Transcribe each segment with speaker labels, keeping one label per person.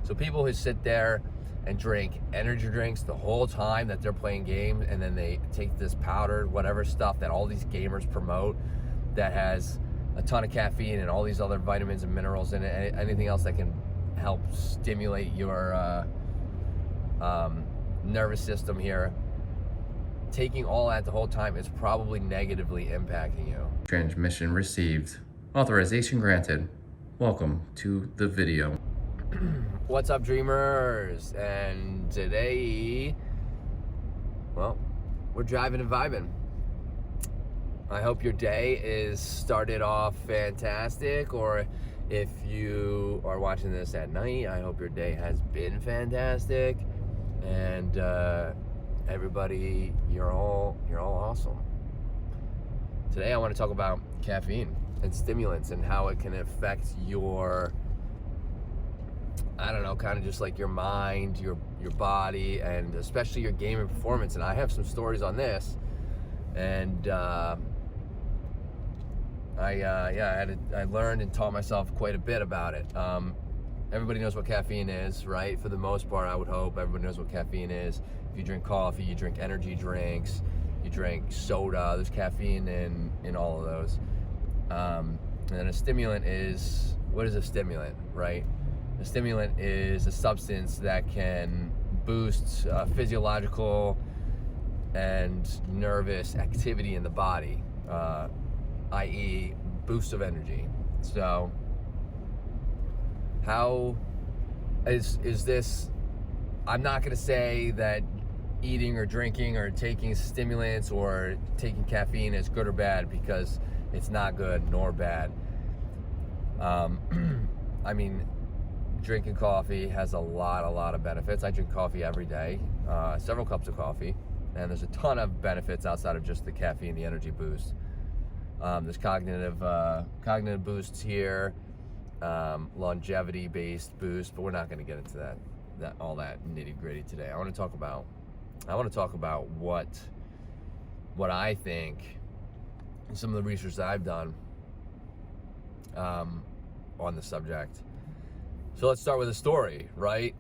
Speaker 1: So people who sit there and drink energy drinks the whole time that they're playing games, and then they take this powder, whatever stuff that all these gamers promote that has a ton of caffeine and all these other vitamins and minerals and anything else that can help stimulate your nervous system here. Taking all that the whole time is probably negatively impacting you.
Speaker 2: Transmission received. Authorization granted. Welcome to the video.
Speaker 1: What's up, dreamers? And today, well, we're driving and vibing. I hope your day is started off fantastic, or if you are watching this at night, I hope your day has been fantastic. And everybody, you're all awesome. Today I want to talk about caffeine and stimulants and how it can affect your, I don't know, kind of just like your mind, your body, and especially your gaming performance. And I have some stories on this, and I learned and taught myself quite a bit about it. Everybody knows what caffeine is, right? For the most part, I would hope everybody knows what caffeine is. If you drink coffee, you drink energy drinks, you drink soda, there's caffeine in all of those. And then a stimulant is, what is a stimulant, right? A stimulant is a substance that can boost physiological and nervous activity in the body, i.e. boost of energy. So how is this, I'm not going to say that eating or drinking or taking stimulants or taking caffeine is good or bad, because it's not good nor bad. I mean, drinking coffee has a lot of benefits. I drink coffee every day, several cups of coffee, and there's a ton of benefits outside of just the caffeine, the energy boost. There's cognitive boosts here, longevity based boosts, but we're not going to get into that all that nitty gritty today. I want to talk about what I think, and some of the research that I've done on the subject. So let's start with a story, right?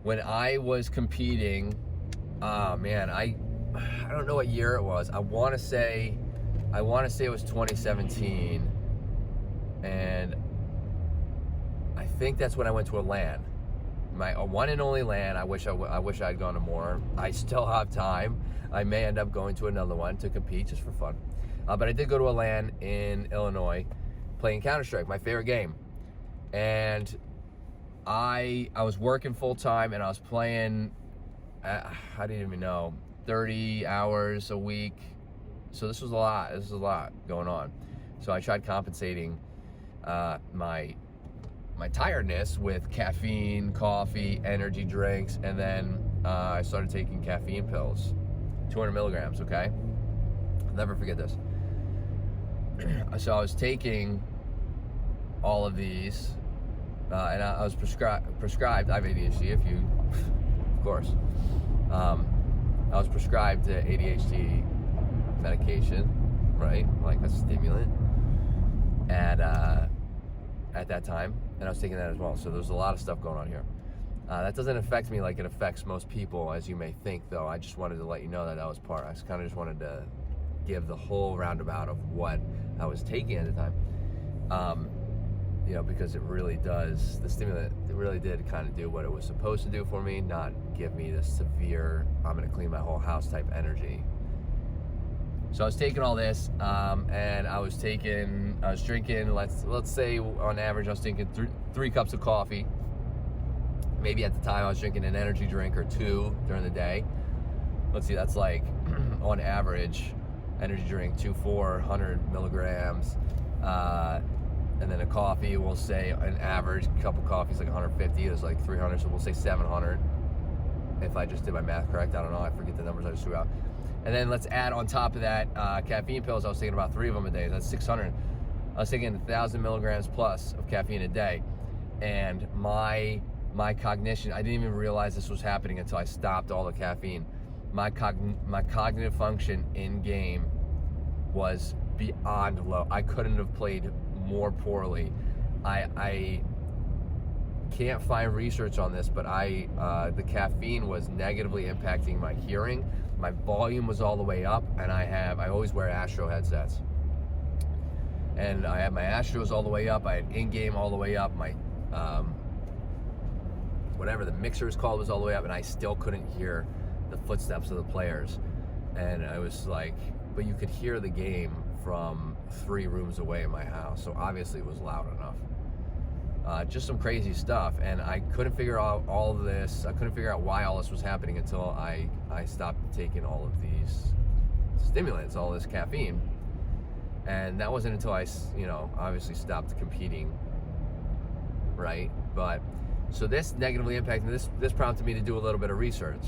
Speaker 1: When I was competing, I don't know what year it was. I want to say it was 2017, and I think that's when I went to a LAN, my one and only LAN. I wish I'd gone to more. I still have time. I may end up going to another one to compete just for fun, but I did go to a LAN in Illinois, playing Counter-Strike, my favorite game, and I was working full time, and I was playing, I didn't even know, 30 hours a week. So this was a lot going on. So I tried compensating my tiredness with caffeine, coffee, energy drinks, and then I started taking caffeine pills, 200 milligrams, okay? I'll never forget this. So I was taking all of these, and I was prescribed, I have ADHD, of course. I was prescribed ADHD medication, right, like a stimulant at that time, and I was taking that as well. So there's a lot of stuff going on here. That doesn't affect me like it affects most people, as you may think, though. I just wanted to let you know that was part. I kind of just wanted to give the whole roundabout of what I was taking at the time, because it really does, the stimulant, it really did kind of do what it was supposed to do for me, not give me this severe, I'm going to clean my whole house type energy. So I was taking all this, and I was drinking, let's say on average, I was drinking three cups of coffee. Maybe at the time I was drinking an energy drink or two during the day. Let's see, that's like, on average, energy drink, 400 milligrams, and then a coffee, we'll say an average cup of coffee is like 150, it was like 300, so we'll say 700. If I just did my math correct, I don't know, I forget the numbers I just threw out. And then let's add on top of that caffeine pills. I was taking about 3 of them a day. That's 600. I was taking 1,000 milligrams plus of caffeine a day. And my cognition, I didn't even realize this was happening until I stopped all the caffeine. My cognitive function in game was beyond low. I couldn't have played more poorly. can't find research on this, but the caffeine was negatively impacting my hearing. My volume was all the way up, and I always wear Astro headsets. And I had my Astros all the way up. I had in-game all the way up. My whatever the mixer is called was all the way up, and I still couldn't hear the footsteps of the players. And I was like, but you could hear the game from 3 rooms away in my house, so obviously it was loud enough. Just some crazy stuff, and I couldn't figure out all of this. I couldn't figure out why all this was happening until I stopped taking all of these stimulants, all this caffeine. And that wasn't until I, obviously stopped competing, right? But, so this negatively impacted, this prompted me to do a little bit of research.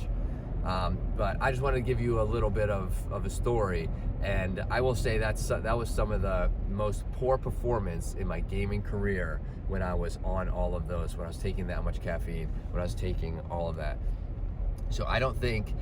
Speaker 1: But I just wanted to give you a little bit of a story. And I will say that was some of the most poor performance in my gaming career when I was on all of those, when I was taking that much caffeine, when I was taking all of that. So I don't think,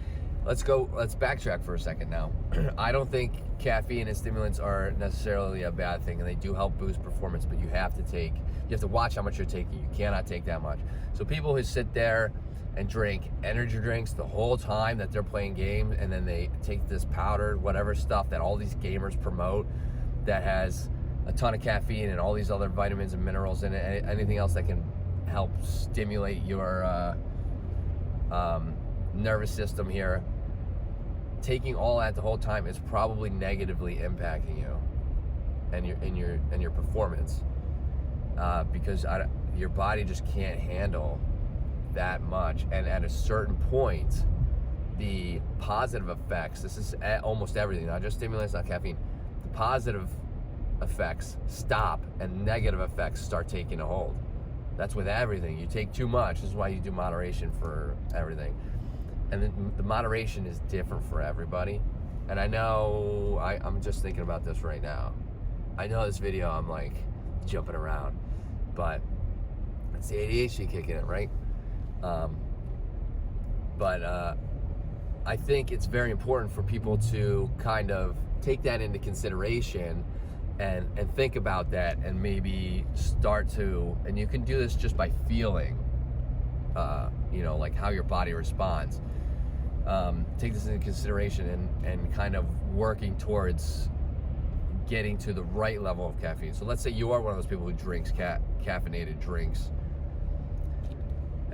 Speaker 1: let's backtrack for a second now. I don't think caffeine and stimulants are necessarily a bad thing, and they do help boost performance, but you have to watch how much you're taking. You cannot take that much. So people who sit there and drink energy drinks the whole time that they're playing games, and then they take this powder, whatever stuff that all these gamers promote that has a ton of caffeine and all these other vitamins and minerals in it, anything else that can help stimulate your nervous system here. Taking all that the whole time is probably negatively impacting you and your performance, because your body just can't handle that much. And at a certain point, the positive effects, this is almost everything, not just stimulants, not caffeine, the positive effects stop and negative effects start taking a hold. That's with everything. You take too much. This is why you do moderation for everything. And then the moderation is different for everybody. And I know, I'm just thinking about this right now. I know this video, I'm like jumping around, but it's the ADHD kicking in, right? But I think it's very important for people to kind of take that into consideration and think about that, and maybe start to, and you can do this just by feeling, like how your body responds. Take this into consideration and kind of working towards getting to the right level of caffeine. So let's say you are one of those people who drinks caffeinated drinks,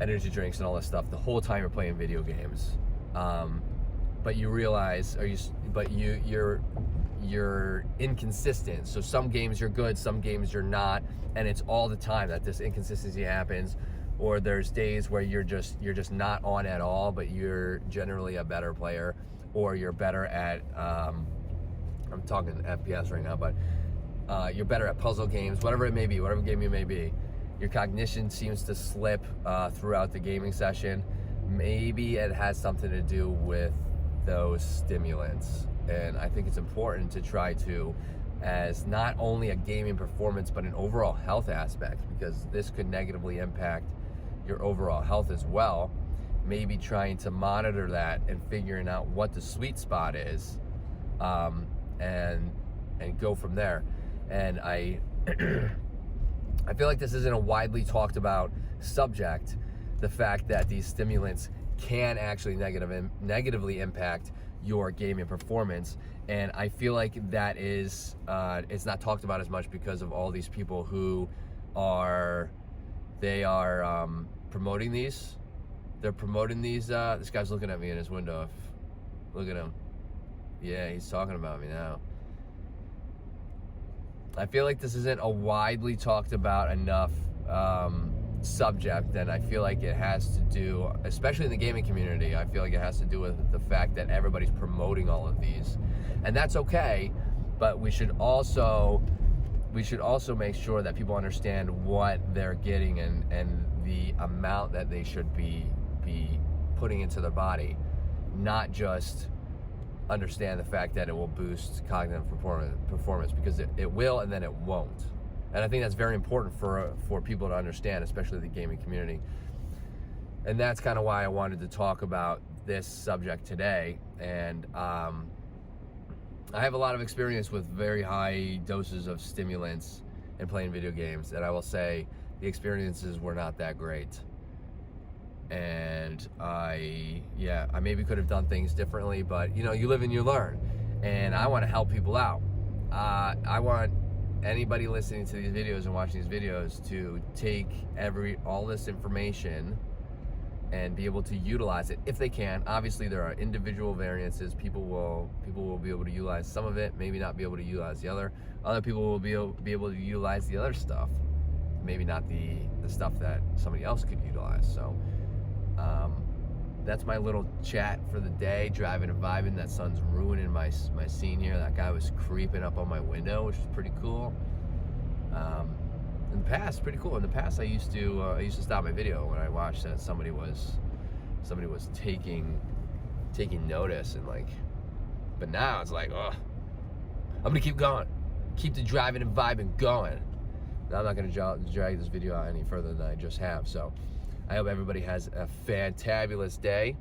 Speaker 1: energy drinks and all this stuff the whole time you're playing video games, but you realize, you're inconsistent. So some games you're good, some games you're not, and it's all the time that this inconsistency happens. Or there's days where you're just not on at all, but you're generally a better player, or you're better at I'm talking FPS right now, but you're better at puzzle games, whatever it may be, whatever game you may be. Your cognition seems to slip throughout the gaming session. Maybe it has something to do with those stimulants. And I think it's important to try to, as not only a gaming performance, but an overall health aspect, because this could negatively impact your overall health as well. Maybe trying to monitor that and figuring out what the sweet spot is, and go from there. And I feel like this isn't a widely talked about subject, the fact that these stimulants can actually negatively impact your gaming performance. And I feel like that is it's not talked about as much because of all these people who are promoting these. They're promoting these. This guy's looking at me in his window. Look at him. Yeah, he's talking about me now. I feel like this isn't a widely talked about enough subject, and I feel like it has to do, especially in the gaming community, I feel like it has to do with the fact that everybody's promoting all of these. And that's okay, but we should also make sure that people understand what they're getting and the amount that they should be putting into their body, not just understand the fact that it will boost cognitive performance, because it will, and then it won't. And I think that's very important for people to understand, especially the gaming community. And that's kind of why I wanted to talk about this subject today. And I have a lot of experience with very high doses of stimulants and playing video games, and I will say the experiences were not that great. And I maybe could have done things differently, but you know, you live and you learn. And I want to help people out. I want anybody listening to these videos and watching these videos to take all this information and be able to utilize it if they can. Obviously, there are individual variances. People will be able to utilize some of it, maybe not be able to utilize the other. Other people will be able to utilize the other stuff, maybe not the stuff that somebody else could utilize. So that's my little chat for the day. Driving and vibing. That sun's ruining my scene here. That guy was creeping up on my window, which is pretty cool. In the past, pretty cool. In the past, I used to stop my video when I watched that somebody was taking notice, and like, but now it's like, oh, I'm gonna keep going, keep the driving and vibing going. Now I'm not gonna drag this video out any further than I just have. So I hope everybody has a fantabulous day,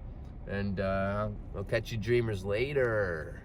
Speaker 1: and I'll catch you dreamers later.